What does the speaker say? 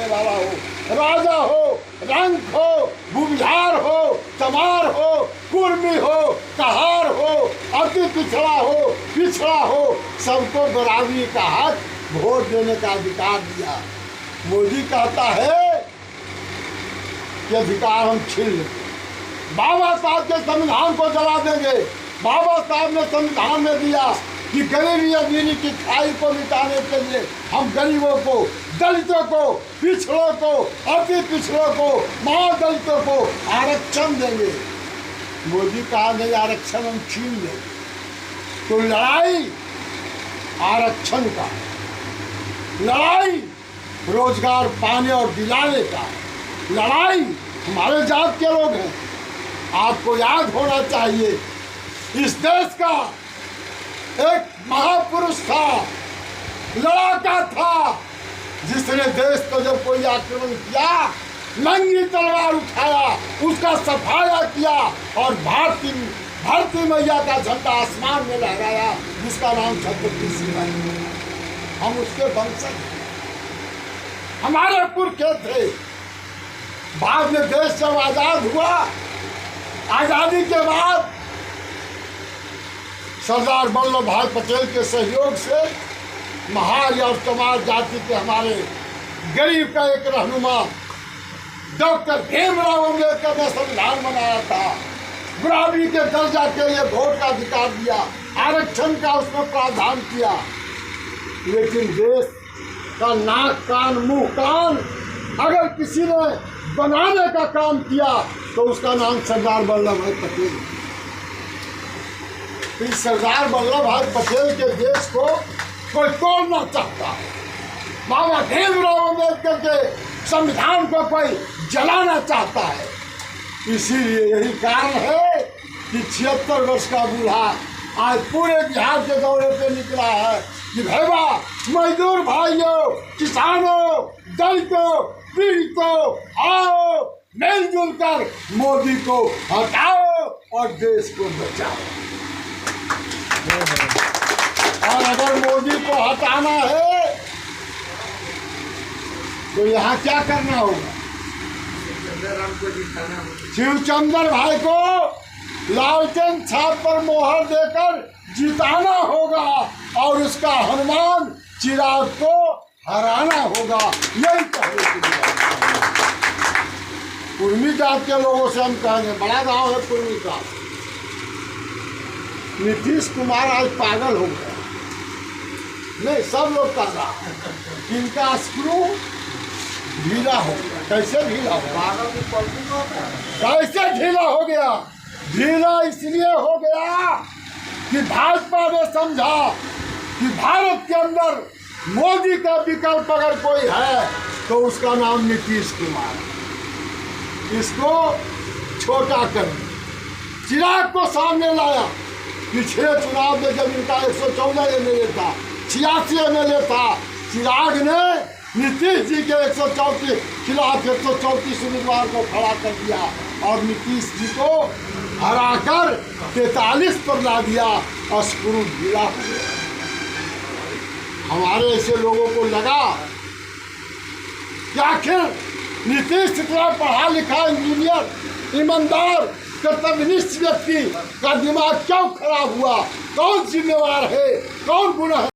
करने वाला हो, राजा हो, रंग हो, भूमिहार हो, चमार हो, कुर्मी हो, कहार हो, अति पिछड़ा हो, सबको बराबरी का हक, वोट देने का अधिकार दिया। मोदी कहता है कि अधिकार हम छीन लेंगे, बाबा साहब के संविधान को जला देंगे। बाबा साहब ने संविधान में दिया कि गरीबी अमीरी की खाई को मिटाने के लिए हम गरीबों को, दलितों को, पिछड़ों को, अति पिछड़ों को, महादलितों को आरक्षण देंगे। मोदी कहा नहीं, आरक्षण हम छीन लेंगे। तो लड़ाई आरक्षण का, लड़ाई रोजगार पाने और दिलाने का, लड़ाई हमारे जात के लोग हैं। आपको याद होना चाहिए, इस देश का एक महापुरुष था, लड़ाका था, जिसने देश को जब कोई आक्रमण किया, नंगी तलवार उठाया, उसका सफाया किया और भारती मैया का झंडा आसमान में लहराया, जिसका नाम छत्रपति शिवाजी। हम उसके वंशज हैं, हमारे पुरखे थे। बाद में देश जब आजाद हुआ, आजादी के बाद सरदार वल्लभ भाई पटेल के सहयोग से महार और चमार जाति के हमारे गरीब का एक रहनुमा डॉक्टर भीमराव अम्बेडकर ने संविधान बनाया था। बराबरी के दर्जा के लिए वोट का अधिकार दिया, आरक्षण का उसमें प्रावधान किया। लेकिन देश का नाक कान मुंह कान अगर किसी ने बनाने का काम किया तो उसका नाम सरदार वल्लभ भाई पटेल। इस सरदार वल्लभ भाई पटेल के देश को कोई तोड़ना चाहता है, बाबा भीमराव अम्बेडकर के संविधान को कोई जलाना चाहता है। इसीलिए यही कारण है कि 76 वर्ष का बूढ़ा आज पूरे बिहार के दौरे पे निकला है कि भैया मजदूर भाइयों, किसानों, दलितों, पीड़ितों, आओ मिलजुल कर मोदी को हटाओ और देश को बचाओ। और अगर मोदी को हटाना है तो यहाँ क्या करना होगा? शिवचंद्र भाई को लालटेन छाप पर मोहर देकर जिताना होगा और उसका हनुमान चिराग को हराना होगा। यही कहे कुर्मी जात के लोगों से हम कहेंगे, बड़ा गांव है कुर्मी का। नीतीश कुमार आज पागल हो गया, नहीं सब लोग कर रहा है, इनका स्क्रू ढीला हो गया। कैसे ढीला हो गया? कैसे ढीला हो गया? ढीला इसलिए हो गया कि भाजपा ने समझा कि भारत के अंदर मोदी का विकल्प अगर कोई है तो उसका नाम नीतीश कुमार है। इसको छोटा कर चिराग को सामने लाया। पिछले चुनाव में जब इनका 114 MLA था, 86 MLA था, चिराग ने नीतीश जी के 134 खिलाफ 134 उम्मीदवार को खड़ा कर दिया और नीतीश जी को हराकर 43 पर ला दिया और स्क्रू ढीला हो गया। हमारे ऐसे लोगों को लगा कि आखिर नीतीश इतना पढ़ा लिखा इंजीनियर, ईमानदार, कर्तव्यनिष्ठ व्यक्ति का दिमाग क्यों खराब हुआ? कौन जिम्मेवार है, कौन गुनाह